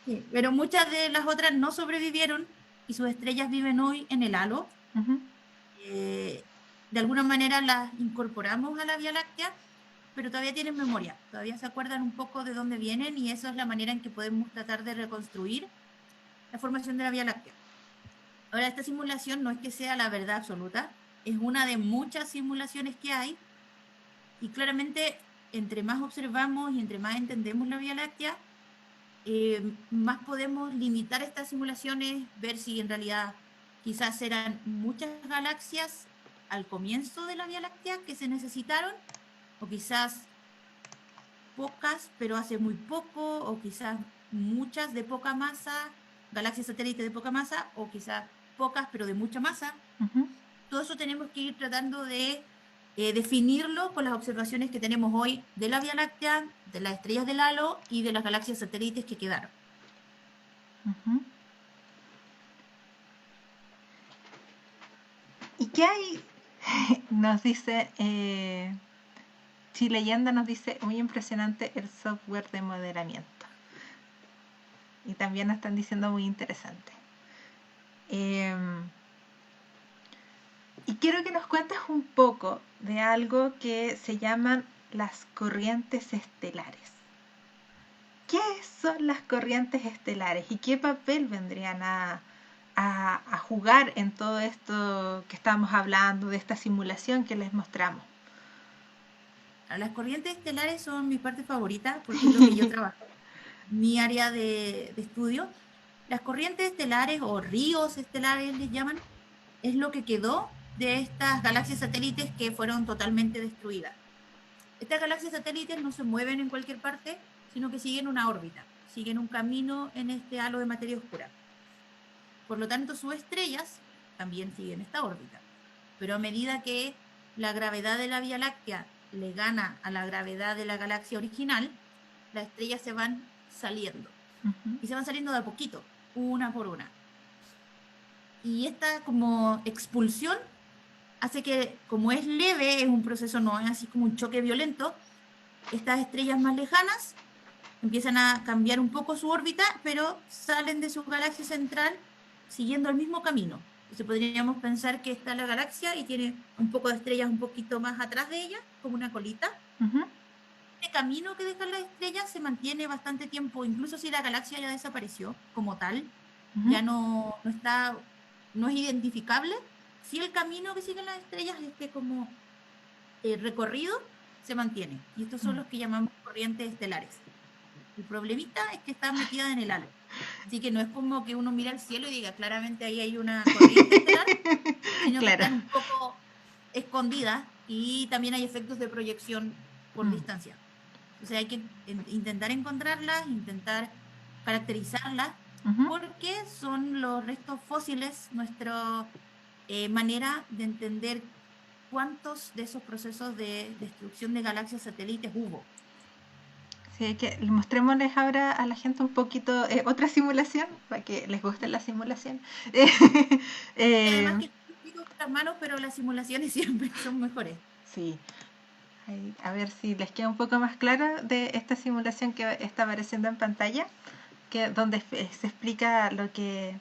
Sí, pero muchas de las otras no sobrevivieron y sus estrellas viven hoy en el halo. De alguna manera las incorporamos a la Vía Láctea, pero todavía tienen memoria, todavía se acuerdan un poco de dónde vienen, y eso es la manera en que podemos tratar de reconstruir la formación de la Vía Láctea. Ahora, esta simulación no es que sea la verdad absoluta, es una de muchas simulaciones que hay, y claramente entre más observamos y entre más entendemos la Vía Láctea, más podemos limitar estas simulaciones, ver si en realidad quizás eran muchas galaxias al comienzo de la Vía Láctea que se necesitaron, o quizás pocas, pero hace muy poco, o quizás muchas de poca masa, galaxias satélites de poca masa, o quizás pocas, pero de mucha masa. Todo eso tenemos que ir tratando de definirlo con las observaciones que tenemos hoy de la Vía Láctea, de las estrellas del halo y de las galaxias satélites que quedaron. ¿Y qué hay? Nos dice, Chileyenda nos dice, muy impresionante el software de modelamiento. Y también nos están diciendo muy interesante. Y quiero que nos cuentes un poco de algo que se llaman las corrientes estelares. ¿Qué son las corrientes estelares y qué papel vendrían a jugar en todo esto que estamos hablando, de esta simulación que les mostramos? Las corrientes estelares son mi parte favorita porque es lo que yo trabajo, mi área de estudio. Las corrientes estelares o ríos estelares les llaman, es lo que quedó de estas galaxias satélites que fueron totalmente destruidas. Estas galaxias satélites no se mueven en cualquier parte, sino que siguen una órbita, siguen un camino en este halo de materia oscura. Por lo tanto, sus estrellas también siguen esta órbita. Pero a medida que la gravedad de la Vía Láctea le gana a la gravedad de la galaxia original, las estrellas se van saliendo. Y se van saliendo de a poquito, una por una. Y esta como expulsión hace que, como es leve, es un proceso, no es así como un choque violento, estas estrellas más lejanas empiezan a cambiar un poco su órbita, pero salen de su galaxia central siguiendo el mismo camino. Entonces podríamos pensar que está la galaxia y tiene un poco de estrellas un poquito más atrás de ella, como una colita. Este camino que dejan las estrellas se mantiene bastante tiempo, incluso si la galaxia ya desapareció como tal, ya no es identificable. Si el camino que siguen las estrellas, este como recorrido, se mantiene. Y estos son los que llamamos corrientes estelares. El problemita es que están metidas en el halo. Así que no es como que uno mira al cielo y diga, claramente ahí hay una corriente estelar, sino que están un poco escondidas y también hay efectos de proyección por distancia. O sea, hay que intentar encontrarlas, intentar caracterizarlas, porque son los restos fósiles, nuestra manera de entender cuántos de esos procesos de destrucción de galaxias satélites hubo. Sí, que mostrémosles ahora a la gente un poquito otra simulación, para que les guste la simulación. Además que con las manos, pero las simulaciones siempre son mejores. Sí. A ver si les queda un poco más claro de esta simulación que está apareciendo en pantalla, donde se explica lo que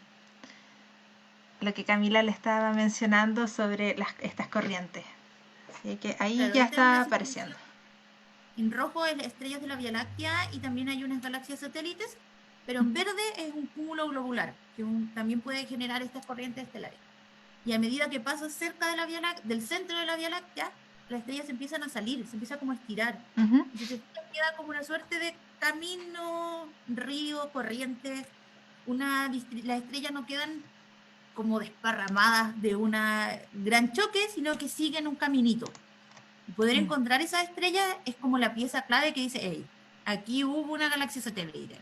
Camila le estaba mencionando sobre estas corrientes. Así que ahí claro, ya está apareciendo. En rojo es estrellas de la Vía Láctea y también hay unas galaxias satélites, pero en verde es un cúmulo globular, que también puede generar estas corrientes estelares. Y a medida que pasa cerca de la del centro de la Vía Láctea, las estrellas empiezan a salir, se empieza como a estirar. Y si se queda como una suerte de camino, río, corriente. Las estrellas no quedan como desparramadas de un gran choque, sino que siguen un caminito. Poder encontrar esas estrellas es como la pieza clave que dice, hey, aquí hubo una galaxia satélite.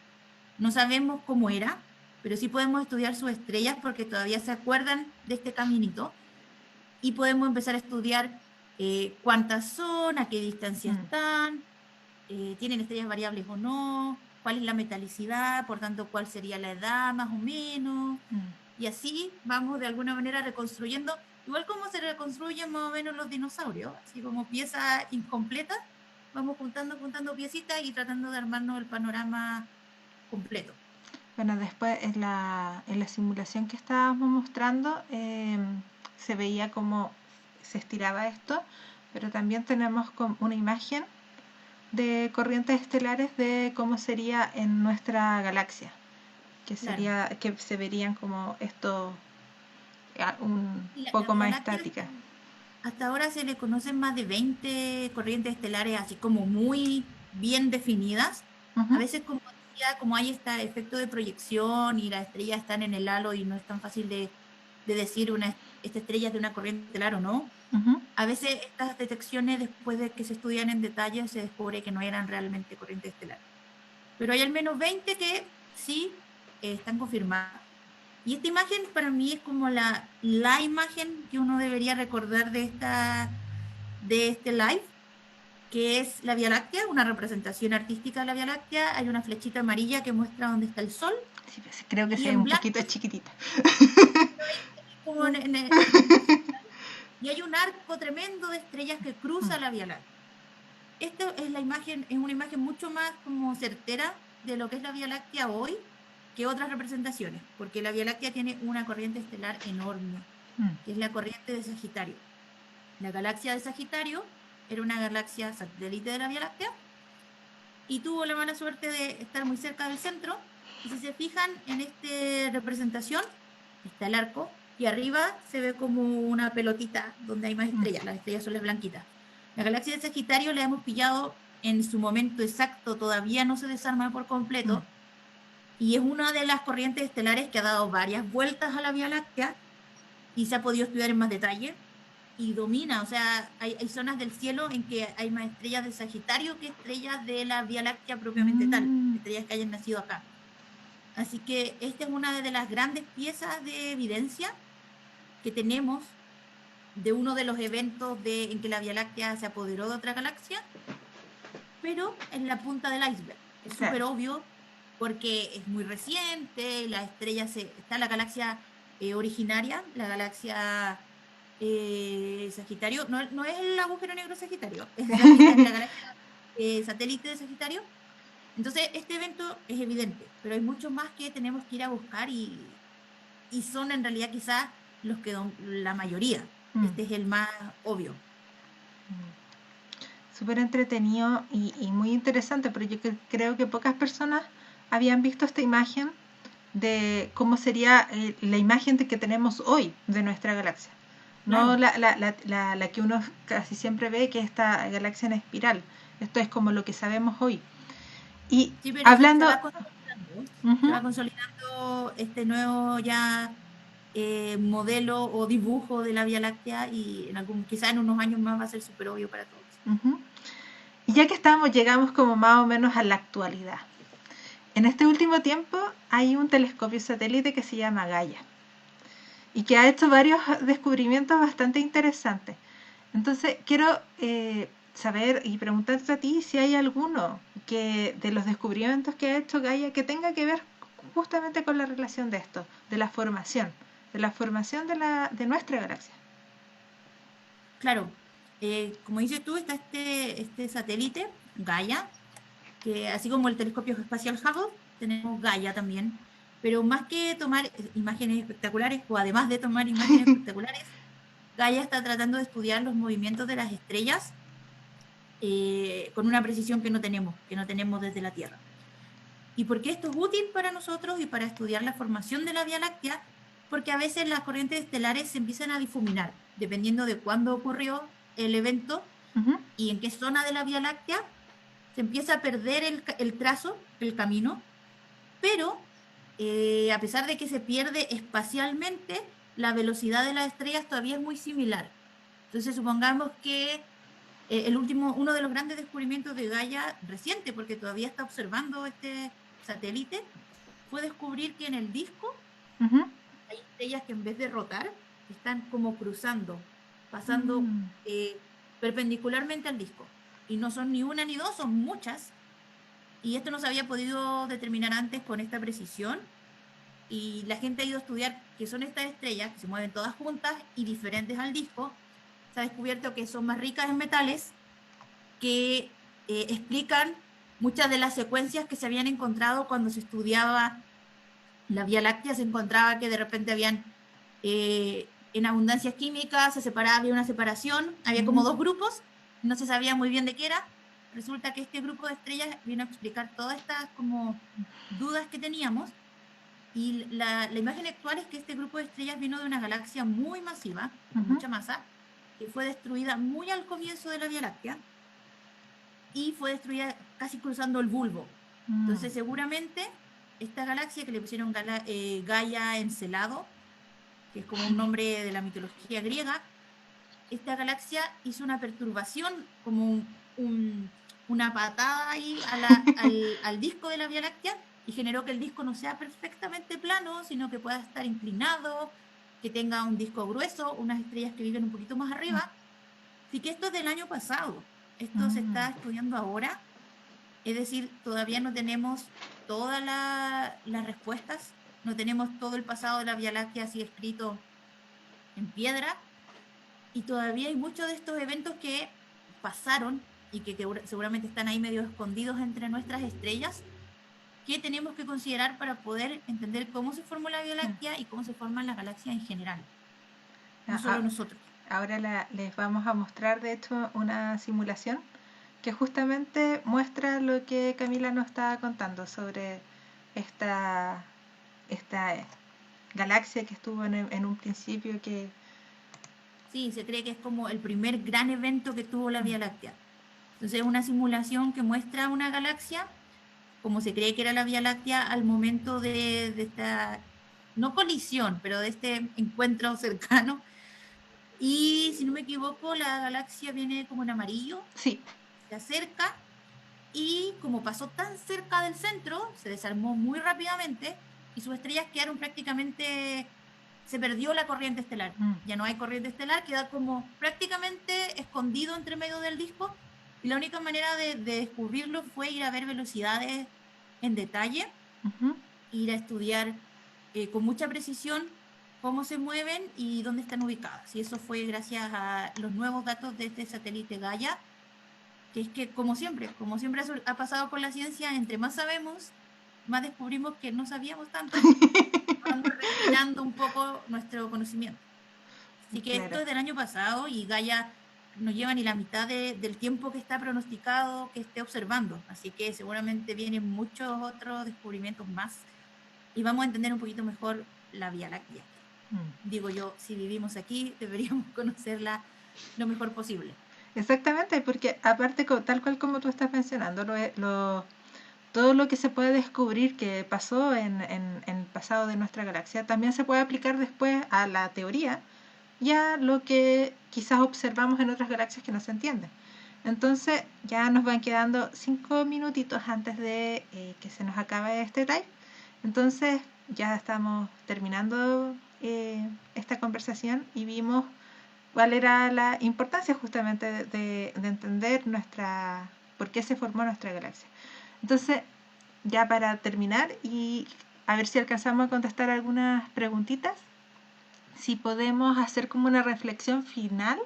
No sabemos cómo era, pero sí podemos estudiar sus estrellas porque todavía se acuerdan de este caminito y podemos empezar a estudiar cuántas son, a qué distancia están, tienen estrellas variables o no, cuál es la metalicidad, por tanto, cuál sería la edad más o menos. Y así vamos de alguna manera reconstruyendo, igual como se reconstruyen más o menos los dinosaurios, así como piezas incompletas, vamos juntando piecitas y tratando de armarnos el panorama completo. Bueno, después en la simulación que estábamos mostrando se veía cómo se estiraba esto, pero también tenemos una imagen de corrientes estelares de cómo sería en nuestra galaxia, que sería que se verían como esto un poco más estática. Hasta ahora se le conocen más de 20 corrientes estelares así como muy bien definidas. A veces, como decía, como hay este efecto de proyección y las estrellas están en el halo y no es tan fácil de decir esta estrella es de una corriente estelar o no. A veces estas detecciones, después de que se estudian en detalle, se descubre que no eran realmente corrientes estelares. Pero hay al menos 20 que sí están confirmadas. Y esta imagen para mí es como la imagen que uno debería recordar de este live, que es la Vía Láctea, una representación artística de la Vía Láctea. Hay una flechita amarilla que muestra dónde está el Sol. Sí, pues, creo que se ve un poquito chiquitita. Y hay un arco tremendo de estrellas que cruza la Vía Láctea. Esta es una imagen mucho más como certera de lo que es la Vía Láctea hoy que otras representaciones, porque la Vía Láctea tiene una corriente estelar enorme, que es la corriente de Sagitario. La galaxia de Sagitario era una galaxia satélite de la Vía Láctea y tuvo la mala suerte de estar muy cerca del centro. Y si se fijan en esta representación, está el arco y arriba se ve como una pelotita donde hay más estrellas. Las estrellas son las blanquitas. La galaxia de Sagitario la hemos pillado en su momento exacto, todavía no se desarma por completo. Y es una de las corrientes estelares que ha dado varias vueltas a la Vía Láctea y se ha podido estudiar en más detalle y domina, o sea, hay zonas del cielo en que hay más estrellas de Sagitario que estrellas de la Vía Láctea propiamente tal, estrellas que hayan nacido acá. Así que esta es una de las grandes piezas de evidencia que tenemos de uno de los eventos en que la Vía Láctea se apoderó de otra galaxia, pero en la punta del iceberg. Es súper obvio porque es muy reciente, la estrella está la galaxia originaria, la galaxia Sagitario, no es el agujero negro Sagitario, es la galaxia satélite de Sagitario. Entonces, este evento es evidente, pero hay mucho más que tenemos que ir a buscar y y son en realidad quizás los que la mayoría. Este es el más obvio. Súper entretenido y muy interesante, pero yo creo que pocas personas habían visto esta imagen de cómo sería la imagen que tenemos hoy de nuestra galaxia. No la que uno casi siempre ve, que es esta galaxia en espiral. Esto es como lo que sabemos hoy. Y sí, pero hablando... se va consolidando este nuevo ya modelo o dibujo de la Vía Láctea, y quizás en unos años más va a ser súper obvio para todos. Y ya que llegamos como más o menos a la actualidad. En este último tiempo hay un telescopio satélite que se llama Gaia y que ha hecho varios descubrimientos bastante interesantes. Entonces quiero saber y preguntarte a ti si hay alguno que de los descubrimientos que ha hecho Gaia que tenga que ver justamente con la relación de esto, de la formación de nuestra galaxia. Claro, como dices tú, está este satélite, Gaia, que así como el telescopio espacial Hubble, tenemos Gaia también, pero más que tomar imágenes espectaculares, o además de tomar imágenes espectaculares, Gaia está tratando de estudiar los movimientos de las estrellas con una precisión que no tenemos desde la Tierra. ¿Y por qué esto es útil para nosotros y para estudiar la formación de la Vía Láctea? Porque a veces las corrientes estelares se empiezan a difuminar, dependiendo de cuándo ocurrió el evento y en qué zona de la Vía Láctea se empieza a perder el trazo, el camino, pero a pesar de que se pierde espacialmente, la velocidad de las estrellas todavía es muy similar. Entonces supongamos que uno de los grandes descubrimientos de Gaia reciente, porque todavía está observando este satélite, fue descubrir que en el disco hay estrellas que en vez de rotar, están como cruzando, pasando perpendicularmente al disco. Y no son ni una ni dos, son muchas. Y esto no se había podido determinar antes con esta precisión. Y la gente ha ido a estudiar qué son estas estrellas, que se mueven todas juntas y diferentes al disco. Se ha descubierto que son más ricas en metales, que explican muchas de las secuencias que se habían encontrado cuando se estudiaba la Vía Láctea. Se encontraba que de repente habían en abundancias químicas, había una separación, había como dos grupos, no se sabía muy bien de qué era. Resulta que este grupo de estrellas vino a explicar todas estas como dudas que teníamos, y la imagen actual es que este grupo de estrellas vino de una galaxia muy masiva, con mucha masa, que fue destruida muy al comienzo de la Vía Láctea, y fue destruida casi cruzando el bulbo. Entonces seguramente esta galaxia, que le pusieron Gaia Encelado, que es como un nombre de la mitología griega, esta galaxia hizo una perturbación, como una patada ahí al disco de la Vía Láctea, y generó que el disco no sea perfectamente plano, sino que pueda estar inclinado, que tenga un disco grueso, unas estrellas que viven un poquito más arriba. Así que esto es del año pasado, esto se está estudiando ahora, es decir, todavía no tenemos todas las respuestas, no tenemos todo el pasado de la Vía Láctea así escrito en piedra, y todavía hay muchos de estos eventos que pasaron y que seguramente están ahí medio escondidos entre nuestras estrellas, que tenemos que considerar para poder entender cómo se formó la Vía Láctea y cómo se forman las galaxias en general, no solo nosotros. Ahora les vamos a mostrar, de hecho, una simulación que justamente muestra lo que Camila nos estaba contando sobre esta galaxia que estuvo en un principio que... Sí, se cree que es como el primer gran evento que tuvo la Vía Láctea. Entonces es una simulación que muestra una galaxia como se cree que era la Vía Láctea al momento de esta, no colisión, pero de este encuentro cercano. Y si no me equivoco, la galaxia viene como en amarillo, sí, se acerca, y como pasó tan cerca del centro, se desarmó muy rápidamente y sus estrellas quedaron prácticamente, se perdió la corriente estelar. Ya no hay corriente estelar, queda como prácticamente escondido entre medio del disco, y la única manera de descubrirlo fue ir a ver velocidades en detalle, ir a estudiar con mucha precisión cómo se mueven y dónde están ubicadas. Y eso fue gracias a los nuevos datos de este satélite Gaia, que es que, como siempre ha pasado con la ciencia, entre más sabemos, más descubrimos que no sabíamos tanto. vamos refinando un poco nuestro conocimiento. Así que Claro. esto es del año pasado y Gaia no lleva ni la mitad del tiempo que está pronosticado que esté observando. Así que seguramente vienen muchos otros descubrimientos más y vamos a entender un poquito mejor la Vía Láctea. Digo yo, si vivimos aquí, deberíamos conocerla lo mejor posible. Exactamente, porque aparte, tal cual como tú estás mencionando, todo lo que se puede descubrir que pasó en el pasado de nuestra galaxia también se puede aplicar después a la teoría y a lo que quizás observamos en otras galaxias que no se entienden. Entonces ya nos van quedando 5 minutitos antes de que se nos acabe este live. Entonces ya estamos terminando esta conversación y vimos cuál era la importancia justamente de entender por qué se formó nuestra galaxia. Entonces, ya para terminar y a ver si alcanzamos a contestar algunas preguntitas, si podemos hacer como una reflexión final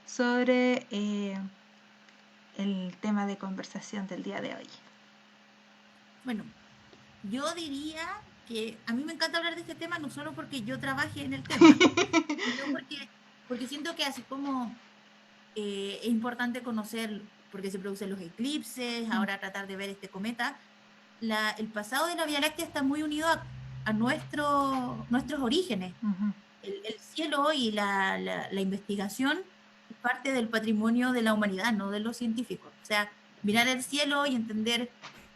sobre el tema de conversación del día de hoy. Bueno, yo diría que a mí me encanta hablar de este tema no solo porque yo trabaje en el tema, sino porque siento que así como es importante conocer por qué se producen los eclipses, ahora tratar de ver este cometa, el pasado de la Vía Láctea está muy unido a nuestros orígenes. El cielo y la investigación es parte del patrimonio de la humanidad, no de los científicos. O sea, mirar el cielo y entender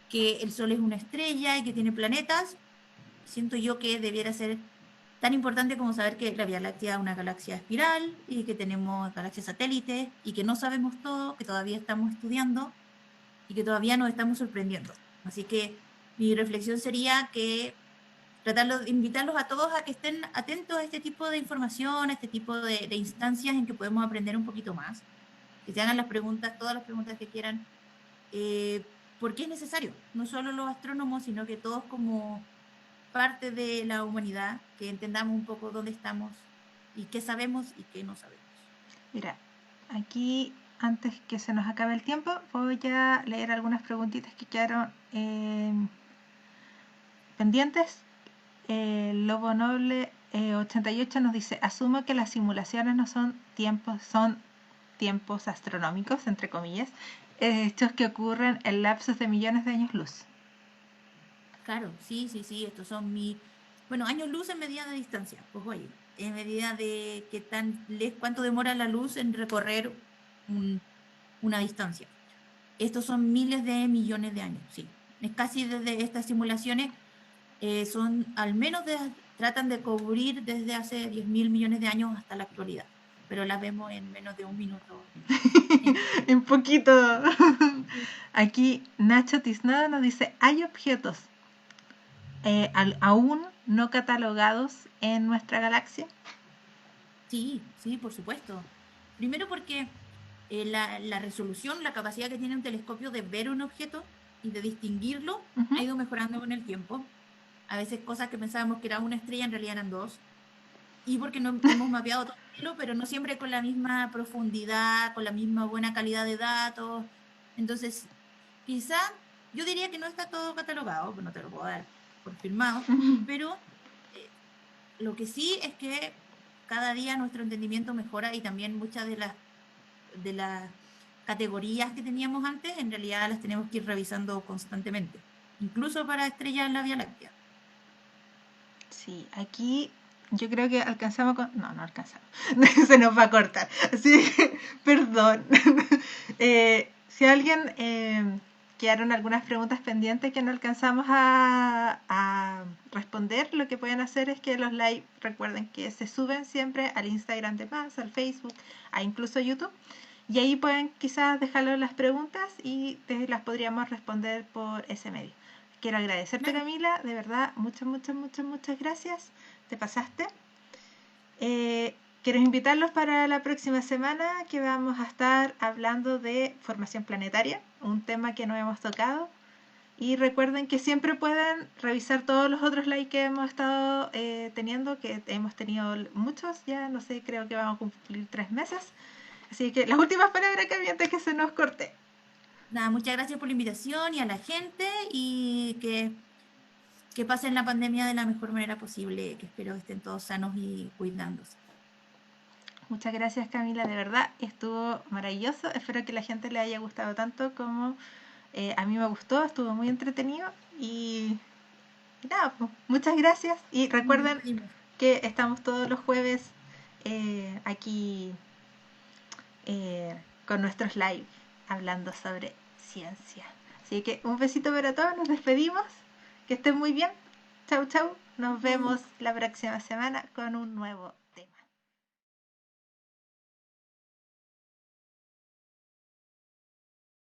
que el Sol es una estrella y que tiene planetas, siento yo que debiera ser tan importante como saber que la Vía Láctea es una galaxia espiral y que tenemos galaxias satélites y que no sabemos todo, que todavía estamos estudiando y que todavía nos estamos sorprendiendo. Así que mi reflexión sería que tratarlos, invitarlos a todos a que estén atentos a este tipo de información, a este tipo de instancias en que podemos aprender un poquito más, que se hagan las preguntas, todas las preguntas que quieran, porque es necesario, no solo los astrónomos, sino que todos como parte de la humanidad, que entendamos un poco dónde estamos y qué sabemos y qué no sabemos. Mira, aquí antes que se nos acabe el tiempo, voy a leer algunas preguntitas que quedaron pendientes. Lobo Noble 88 nos dice, asumo que las simulaciones no son tiempos astronómicos, entre comillas, hechos que ocurren en lapsos de millones de años luz. Claro, sí, estos son años luz en medida de distancia, pues oye, en medida de cuánto demora la luz en recorrer una distancia. Estos son miles de millones de años, sí. Es casi desde estas simulaciones son al menos tratan de cubrir desde hace 10.000 millones de años hasta la actualidad, pero las vemos en menos de un minuto. En poquito. Aquí Nacho Tiznado nos dice, hay objetos aún no catalogados en nuestra galaxia. Sí, por supuesto. Primero porque la resolución, la capacidad que tiene un telescopio de ver un objeto y de distinguirlo ha ido mejorando con el tiempo. A veces cosas que pensábamos que era una estrella en realidad eran dos. Y porque no hemos mapeado todo el cielo, pero no siempre con la misma profundidad, con la misma buena calidad de datos. Entonces, quizá yo diría que no está todo catalogado, no te lo puedo dar por firmado, pero lo que sí es que cada día nuestro entendimiento mejora y también muchas de las categorías que teníamos antes, en realidad las tenemos que ir revisando constantemente, incluso para estrellas en la Vía Láctea. Sí, aquí yo creo que alcanzamos con... No alcanzamos. Se nos va a cortar. Así que, perdón. Si alguien quedaron algunas preguntas pendientes que no alcanzamos a responder, lo que pueden hacer es que los live, recuerden que se suben siempre al Instagram de Paz, al Facebook, a incluso YouTube. Y ahí pueden quizás dejarlo las preguntas y las podríamos responder por ese medio. Quiero agradecerte, Camila, de verdad, muchas gracias. Te pasaste. Quiero invitarlos para la próxima semana que vamos a estar hablando de formación planetaria, un tema que no hemos tocado. Y recuerden que siempre pueden revisar todos los otros likes que hemos estado teniendo, que hemos tenido muchos, ya no sé, creo que vamos a cumplir 3 meses. Así que las últimas palabras, Camila, antes que se nos corte. Nada, muchas gracias por la invitación y a la gente y que que pasen la pandemia de la mejor manera posible, que espero que estén todos sanos y cuidándose. Muchas gracias, Camila, de verdad estuvo maravilloso. Espero que la gente le haya gustado tanto como a mí me gustó, estuvo muy entretenido y nada, pues, muchas gracias y recuerden que estamos todos los jueves aquí con nuestros live hablando sobre ciencia. Así que un besito para todos, nos despedimos, que estén muy bien. Chau, chau, nos vemos la próxima semana con un nuevo